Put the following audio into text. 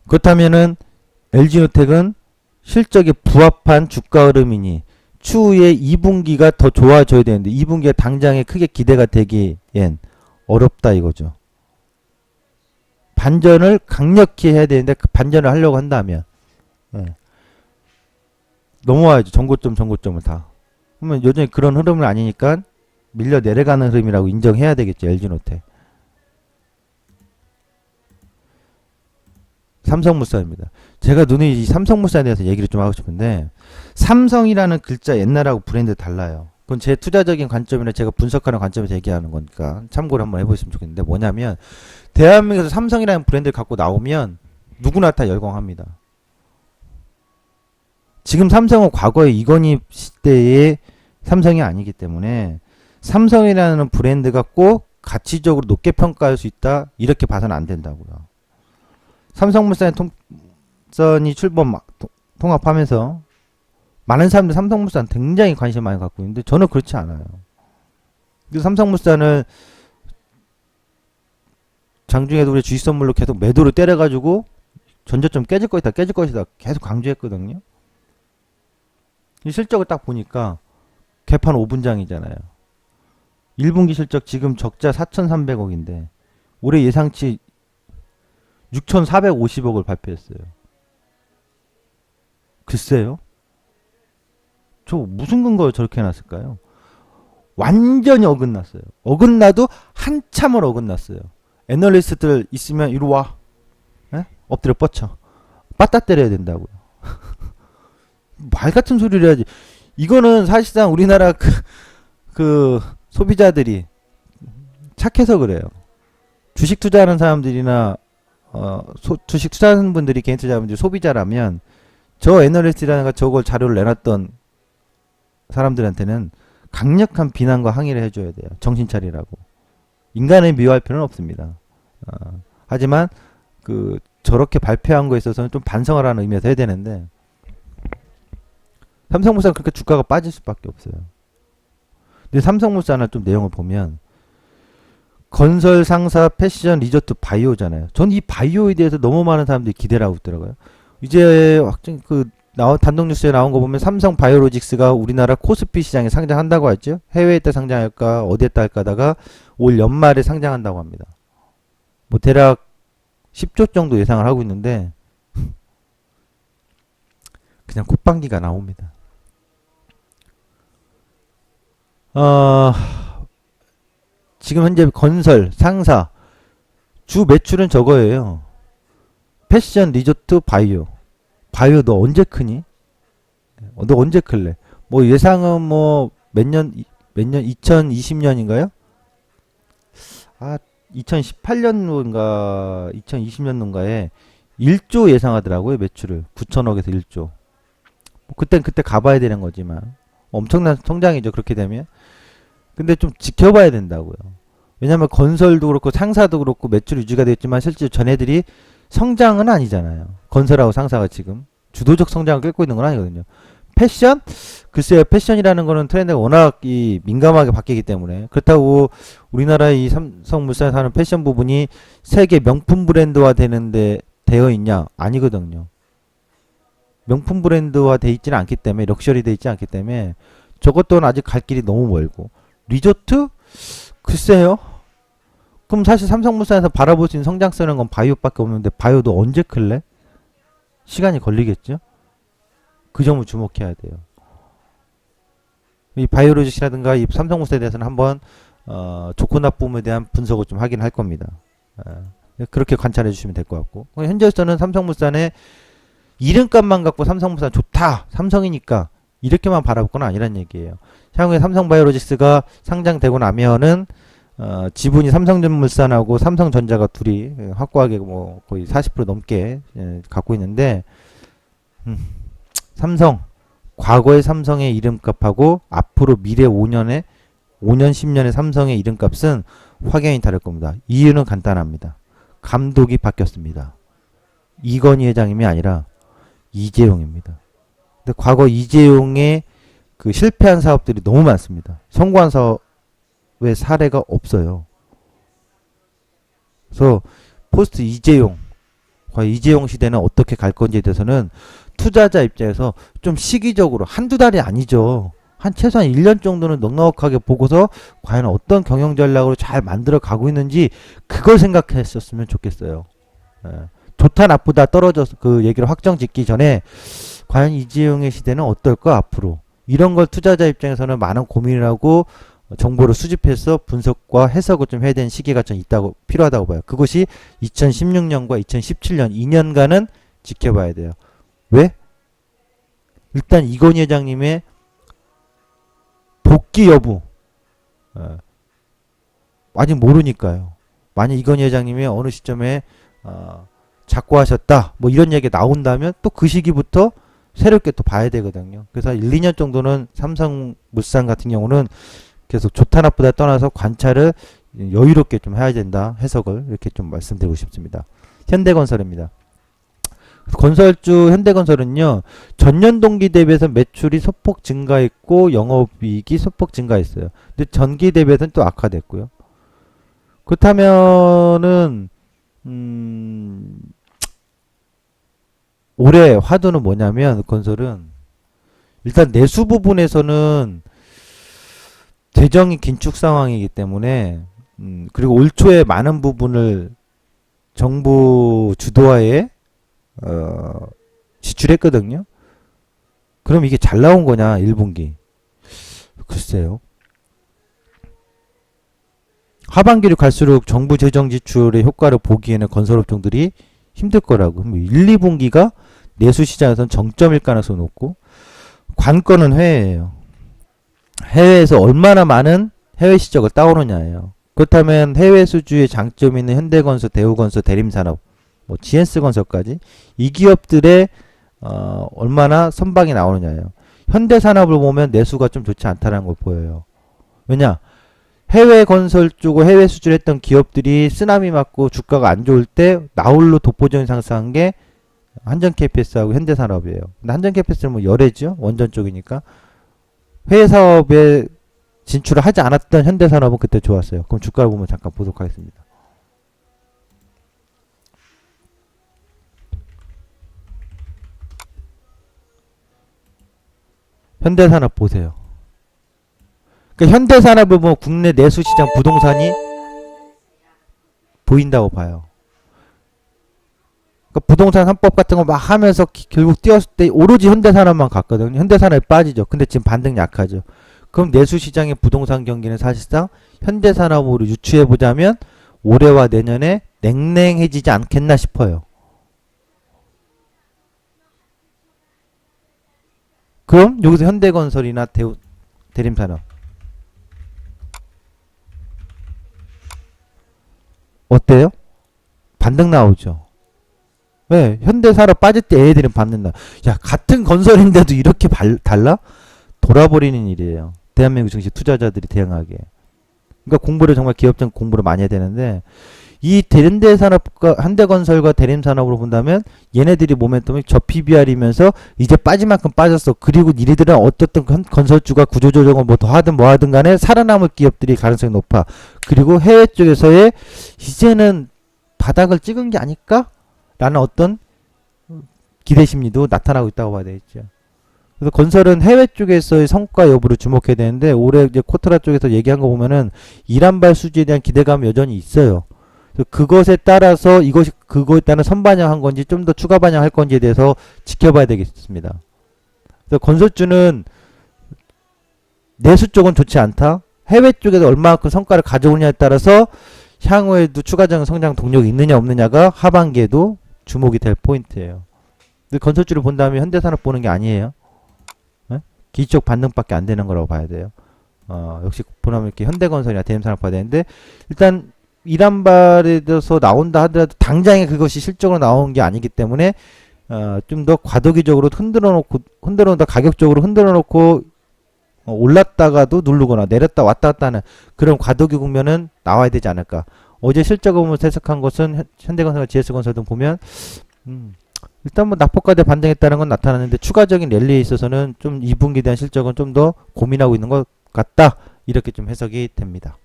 그렇다면은 LG노텍은 실적에 부합한 주가 흐름이니 추후에 2분기가 더 좋아져야 되는데 2분기가 당장에 크게 기대가 되기엔 어렵다 이거죠. 반전을 강력히 해야 되는데 그 반전을 하려고 한다면 넘어와야죠. 전고점을 다. 그러면 여전히 그런 흐름은 아니니까 밀려 내려가는 흐름이라고 인정해야 되겠죠. LG노텍. 삼성물산입니다. 제가 눈에 이 삼성물산에 대해서 얘기를 좀 하고 싶은데 삼성이라는 글자 옛날하고 브랜드 달라요. 그건 제 투자적인 관점이나 제가 분석하는 관점에서 얘기하는 거니까 참고를 한번 해보시면 좋겠는데 뭐냐면 대한민국에서 삼성이라는 브랜드를 갖고 나오면 누구나 다 열광합니다. 지금 삼성은 과거에 이건희 시대의 삼성이 아니기 때문에 삼성이라는 브랜드가 꼭 가치적으로 높게 평가할 수 있다 이렇게 봐서는 안 된다고요. 삼성물산이 통합하면서 많은 사람들이 삼성물산 굉장히 관심 많이 갖고 있는데 저는 그렇지 않아요. 그래서 삼성물산을 장중에도 우리 주식 선물로 계속 매도를 때려가지고 전저점 깨질 것이다 계속 강조했거든요. 실적을 딱 보니까 개판 5분장이잖아요. 1분기 실적 지금 적자 4,300억인데 올해 예상치 6,450억을 발표했어요. 글쎄요. 저 무슨 근거로 저렇게 해놨을까요? 완전히 어긋났어요. 어긋나도 한참을 어긋났어요. 애널리스트들 있으면 이리 와. 에? 엎드려 뻗쳐. 빠따 때려야 된다고요. 말 같은 소리를 해야지. 이거는 사실상 우리나라 그 소비자들이 착해서 그래요. 주식 투자하는 사람들이나 주식 투자하는 분들이 개인 투자자분들이 소비자라면 저 애널리스트라는 저걸 자료를 내놨던 사람들한테는 강력한 비난과 항의를 해줘야 돼요. 정신 차리라고. 인간을 미워할 필요는 없습니다. 하지만 저렇게 발표한 거에 있어서는 좀 반성을 하는 의미에서 해야 되는데 삼성물산 그렇게 주가가 빠질 수밖에 없어요. 근데 삼성물산을 좀 내용을 보면 건설, 상사, 패션, 리조트, 바이오잖아요. 전 이 바이오에 대해서 너무 많은 사람들이 기대를 하고 있더라고요. 이제 확정 단독 뉴스에 나온 거 보면 삼성 바이오로직스가 우리나라 코스피 시장에 상장한다고 했죠. 해외에 다 상장할까 어디에다 할까 하다가 올 연말에 상장한다고 합니다. 뭐 대략 10조 정도 예상을 하고 있는데 그냥 콧방귀가 나옵니다. 지금 현재 건설, 상사 주 매출은 저거예요. 패션, 리조트, 바이오. 바이오 너 언제 크니? 너 언제 클래? 뭐 예상은 뭐 몇 년 2020년인가요? 2018년도인가 2020년도인가에 1조 예상하더라고요. 매출을 9천억에서 1조. 뭐 그때 가봐야 되는 거지만 엄청난 성장이죠. 그렇게 되면. 근데 좀 지켜봐야 된다고요. 왜냐면 건설도 그렇고 상사도 그렇고 매출 유지가 됐지만 실제 전애들이 성장은 아니잖아요. 건설하고 상사가 지금 주도적 성장을 꿰고 있는 건 아니거든요. 패션? 글쎄요. 패션이라는 거는 트렌드가 워낙 민감하게 바뀌기 때문에 그렇다고 우리나라 이 삼성물산에서 하는 패션 부분이 세계 명품 브랜드화 되는데 되어 있냐? 아니거든요. 명품 브랜드화 돼 있지는 않기 때문에 럭셔리 돼 있지 않기 때문에 저것 또한 아직 갈 길이 너무 멀고 리조트? 글쎄요. 그럼 사실 삼성물산에서 바라볼 수 있는 성장성은 건 바이오밖에 없는데 바이오도 언제 클래? 시간이 걸리겠죠? 그 점을 주목해야 돼요. 이 바이오로직이라든가 이 삼성물산에 대해서는 한번 좋고 나쁨에 대한 분석을 좀 하긴 할 겁니다. 그렇게 관찰해 주시면 될 것 같고 현재로서는 삼성물산의 이름값만 갖고 삼성물산 좋다 삼성이니까 이렇게만 바라볼 건 아니란 얘기예요. 향후에 삼성바이오로직스가 상장되고 나면은 지분이 삼성전물산하고 삼성전자가 둘이 확고하게 뭐 거의 40% 넘게 갖고 있는데 삼성 과거의 삼성의 이름값하고 앞으로 미래 5년 10년의 삼성의 이름값은 확연히 다를 겁니다. 이유는 간단합니다. 감독이 바뀌었습니다. 이건희 회장님이 아니라 이재용입니다. 근데 과거 이재용의 실패한 사업들이 너무 많습니다. 성공한 사업의 사례가 없어요. 그래서 포스트 이재용 과연 이재용 시대는 어떻게 갈 건지에 대해서는 투자자 입장에서 좀 시기적으로 한두 달이 아니죠. 한 최소한 1년 정도는 넉넉하게 보고서 과연 어떤 경영 전략으로 잘 만들어 가고 있는지 그걸 생각했었으면 좋겠어요. 예. 좋다 나쁘다 떨어져서 그 얘기를 확정 짓기 전에 과연 이재용의 시대는 어떨까 앞으로 이런 걸 투자자 입장에서는 많은 고민을 하고 정보를 수집해서 분석과 해석을 좀 해야 되는 시기가 좀 있다고 필요하다고 봐요. 그것이 2016년과 2017년 2년간은 지켜봐야 돼요. 왜? 일단 이건희 회장님의 복귀 여부 아직 모르니까요. 만약 이건희 회장님이 어느 시점에 작고하셨다 뭐 이런 얘기가 나온다면 또 그 시기부터 새롭게 또 봐야 되거든요. 그래서 1, 2년 정도는 삼성물산 같은 경우는 계속 좋다 나쁘다 떠나서 관찰을 여유롭게 좀 해야 된다 해석을 이렇게 좀 말씀드리고 싶습니다. 현대건설입니다. 건설주 현대건설은요 전년 동기 대비해서 매출이 소폭 증가했고 영업이익이 소폭 증가했어요. 근데 전기 대비해서는 또 악화됐고요. 그렇다면은 올해 화두는 뭐냐면 건설은 일단 내수 부분에서는 재정이 긴축 상황이기 때문에 그리고 올 초에 많은 부분을 정부 주도하에 지출했거든요. 그럼 이게 잘 나온 거냐 1분기 글쎄요. 하반기로 갈수록 정부 재정 지출의 효과를 보기에는 건설업종들이 힘들 거라고. 1, 2분기가 내수 시장에서는 정점일 가능성이 높고 관건은 해외예요. 해외에서 얼마나 많은 해외 실적을 따오느냐예요. 그렇다면 해외 수주의 장점이 있는 현대건설, 대우건설, 대림산업, 뭐 GS건설까지 이 기업들의 얼마나 선방이 나오느냐예요. 현대산업을 보면 내수가 좀 좋지 않다는 걸 보여요. 왜냐? 해외 건설 쪽을 해외 수출했던 기업들이 쓰나미 맞고 주가가 안 좋을 때 나홀로 독보적인 상승한 게 한전 KPS하고 현대산업이에요. 근데 한전 KPS는 뭐 열애죠. 원전 쪽이니까. 해외 사업에 진출을 하지 않았던 현대산업은 그때 좋았어요. 그럼 주가를 보면 잠깐 보도록 하겠습니다. 현대산업 보세요. 그러니까 현대산업을 보면 국내 내수시장 부동산이 보인다고 봐요. 그러니까 부동산 3법 같은 거 막 하면서 결국 뛰었을 때 오로지 현대산업만 갔거든요. 현대산업이 빠지죠. 근데 지금 반등 약하죠. 그럼 내수시장의 부동산 경기는 사실상 현대산업으로 유추해보자면 올해와 내년에 냉랭해지지 않겠나 싶어요. 그럼 여기서 현대건설이나 대림산업 어때요? 반등 나오죠. 왜? 현대산업 빠질 때 애들은 받는다. 야, 같은 건설인데도 이렇게 달라? 돌아버리는 일이에요. 대한민국 증시 투자자들이 대응하기에. 그러니까 공부를 정말 기업적 공부를 많이 해야 되는데 이 현대산업과 현대건설과 대림산업으로 본다면 얘네들이 모멘텀이 저 PBR이면서 이제 빠질 만큼 빠졌어. 그리고 니네들은 어떻든 건설주가 구조조정을 뭐 더 하든 뭐 하든 간에 살아남을 기업들이 가능성이 높아. 그리고 해외 쪽에서의 이제는 바닥을 찍은 게 아닐까? 라는 어떤 기대 심리도 나타나고 있다고 봐야 되겠죠. 그래서 건설은 해외 쪽에서의 성과 여부를 주목해야 되는데 올해 이제 코트라 쪽에서 얘기한 거 보면은 이란발 수주에 대한 기대감이 여전히 있어요. 그것에 따라서 이것이 그거에 따른 선반영한 건지 좀 더 추가 반영할 건지에 대해서 지켜봐야 되겠습니다. 그래서 건설주는 내수 쪽은 좋지 않다. 해외 쪽에서 얼마만큼 성과를 가져오냐에 따라서 향후에도 추가적인 성장 동력이 있느냐 없느냐가 하반기에도 주목이 될 포인트예요. 근데 건설주를 본다면 현대산업 보는 게 아니에요. 네? 기술적 반등밖에 안 되는 거라고 봐야 돼요. 역시 보면 이렇게 현대건설이나 대림산업 봐야 되는데 일단 이란발에 대해서 나온다 하더라도 당장에 그것이 실적으로 나온 게 아니기 때문에 좀 더 과도기적으로 흔들어놓다 가격적으로 흔들어놓고 올랐다가도 누르거나 내렸다 왔다 갔다 하는 그런 과도기 국면은 나와야 되지 않을까. 어제 실적을 보면서 해석한 것은 현대건설과 GS건설 등 보면 일단 뭐 낙폭과대 반등했다는 건 나타났는데 추가적인 랠리에 있어서는 좀 2분기에 대한 실적은 좀 더 고민하고 있는 것 같다. 이렇게 좀 해석이 됩니다.